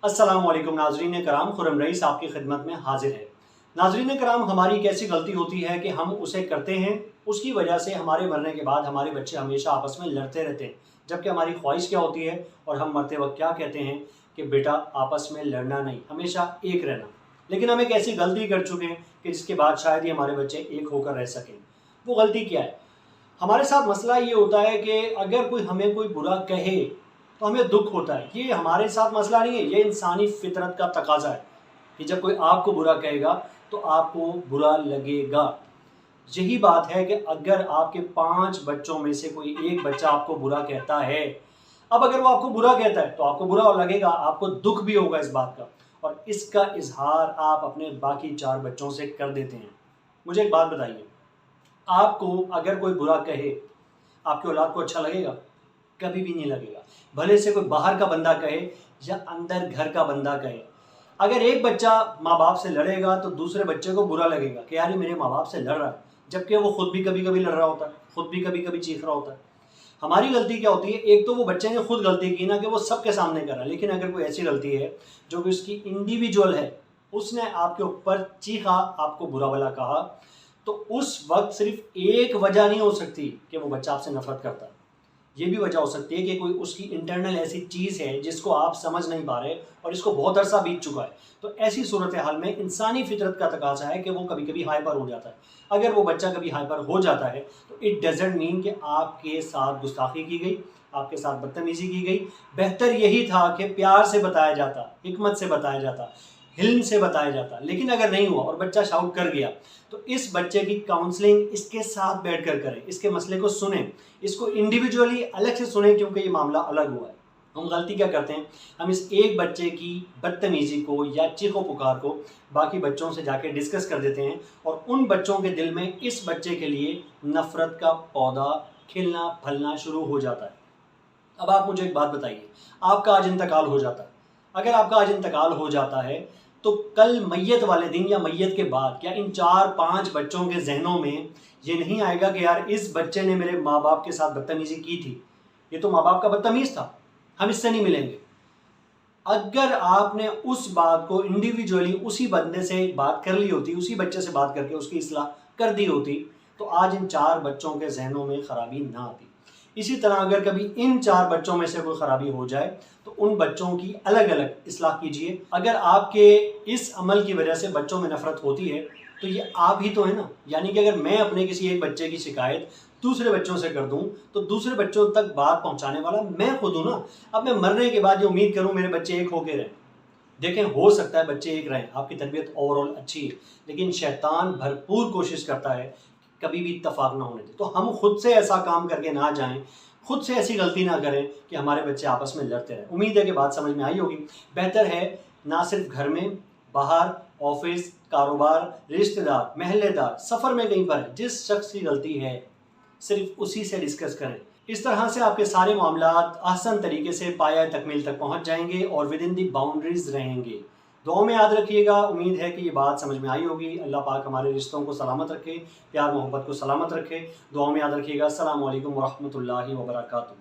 अस्सलाम वालेकुम नाजरीन कराम, खुरम रईस आपकी खिदमत में हाजिर है। नाजरीन कराम, हमारी एक ऐसी गलती होती है कि हम उसे करते हैं, उसकी वजह से हमारे मरने के बाद हमारे बच्चे हमेशा आपस में लड़ते रहते हैं। जबकि हमारी ख्वाहिश क्या होती है और हम मरते वक्त क्या कहते हैं कि बेटा आपस में लड़ना नहीं, हमेशा एक रहना। लेकिन हम एक ऐसी गलती कर चुके हैं कि जिसके बाद शायद ही हमारे बच्चे एक होकर रह सकें। वो गलती क्या है? हमारे साथ मसला ये होता है कि अगर कोई हमें कोई बुरा कहे तो हमें दुख होता है। ये हमारे साथ मसला नहीं है, ये इंसानी फितरत का तकाजा है कि जब कोई आपको बुरा कहेगा तो आपको बुरा लगेगा। यही बात है कि अगर आपके 5 बच्चों में से कोई एक बच्चा आपको बुरा कहता है, अब अगर वो आपको बुरा कहता है तो आपको बुरा लगेगा, आपको दुख भी होगा इस बात का, और इसका इजहार आप अपने बाकी 4 बच्चों से कर देते हैं। मुझे एक बात बताइए, आपको अगर कोई बुरा कहे, आपकी औलाद को अच्छा लगेगा? कभी भी नहीं लगेगा। भले से कोई बाहर का बंदा कहे या अंदर घर का बंदा कहे। अगर एक बच्चा माँ बाप से लड़ेगा तो दूसरे बच्चे को बुरा लगेगा कि यार ये मेरे माँ बाप से लड़ रहा है, जबकि वो खुद भी कभी कभी लड़ रहा होता है, खुद भी कभी कभी चीख रहा होता है। हमारी गलती क्या होती है? एक तो वो बच्चे ने खुद गलती की ना कि वो सबके सामने कर रहा है, लेकिन अगर कोई ऐसी गलती है जो कि उसकी इंडिविजुअल है, उसने आपके ऊपर चीखा, आपको बुरा भला कहा, तो उस वक्त सिर्फ एक वजह नहीं हो सकती कि वो बच्चा आपसे नफरत करता है। ये भी वजह हो सकती है कि कोई उसकी इंटरनल ऐसी चीज़ है जिसको आप समझ नहीं पा रहे और इसको बहुत अरसा बीत चुका है। तो ऐसी सूरत हाल में इंसानी फितरत का तकाजा है कि वो कभी कभी हाइपर हो जाता है। अगर वो बच्चा कभी हाइपर हो जाता है तो इट डजेंट मीन कि आपके साथ गुस्ताखी की गई, आपके साथ बदतमीजी की गई। बेहतर यही था कि प्यार से बताया जाता, हिकमत से बताया जाता, हिल्म से बताया जाता। लेकिन अगर नहीं हुआ और बच्चा शाउट कर गया तो इस बच्चे की काउंसलिंग इसके साथ बैठकर करें, इसके मसले को सुनें, इसको इंडिविजुअली अलग से सुनें, क्योंकि ये मामला अलग हुआ है। हम गलती क्या करते हैं? हम इस एक बच्चे की बदतमीजी को या चीखो पुकार को बाकी बच्चों से जाके डिस्कस कर देते हैं और उन बच्चों के दिल में इस बच्चे के लिए नफरत का पौधा खिलना फलना शुरू हो जाता है। अब आप मुझे एक बात बताइए, आपका आज इंतकाल हो जाता है। अगर आपका आज इंतकाल हो जाता है तो कल मैयत वाले दिन या मैयत के बाद क्या इन 4-5 बच्चों के जहनों में ये नहीं आएगा कि यार इस बच्चे ने मेरे माँ बाप के साथ बदतमीजी की थी, ये तो माँ बाप का बदतमीज था, हम इससे नहीं मिलेंगे। अगर आपने उस बात को इंडिविजुअली उसी बंदे से बात कर ली होती, उसी बच्चे से बात करके उसकी इस्लाह कर दी होती, तो आज इन 4 बच्चों के जहनों में खराबी ना आती। इसी तरह अगर कभी इन 4 बच्चों में से कोई खराबी हो जाए तो उन बच्चों की अलग अलग इस्लाह कीजिए। अगर आपके इस अमल की वजह से बच्चों में नफरत होती है तो ये आप ही तो है ना। यानी कि अगर मैं अपने किसी एक बच्चे की शिकायत दूसरे बच्चों से कर दूं तो दूसरे बच्चों तक बात पहुंचाने वाला मैं खुद हूं ना। अब मैं मरने के बाद ये उम्मीद करूं मेरे बच्चे एक होके रहें। देखें, हो सकता है बच्चे एक रहें, आपकी तरबियत ओवरऑल अच्छी है, लेकिन शैतान भरपूर कोशिश करता है कभी भी इत्तफाक ना होने दे। तो हम खुद से ऐसा काम करके ना जाएं, खुद से ऐसी गलती ना करें कि हमारे बच्चे आपस में लड़ते रहें। उम्मीद है कि बात समझ में आई होगी। बेहतर है ना सिर्फ घर में, बाहर, ऑफिस, कारोबार, रिश्तेदार, महल्लेदार, सफ़र में कहीं पर जिस शख्स की गलती है सिर्फ उसी से डिस्कस करें। इस तरह से आपके सारे मामलात आसान तरीके से पाया तकमील तक पहुंच जाएंगे और विद इन दी बाउंड्रीज रहेंगे। दुआ में याद रखिएगा। उम्मीद है कि ये बात समझ में आई होगी। अल्लाह पाक हमारे रिश्तों को सलामत रखे, प्यार मोहब्बत को सलामत रखे। दुआ में याद रखिएगा। अस्सलामु अलैकुम वरहमतुल्लाहि वबरकातुहू।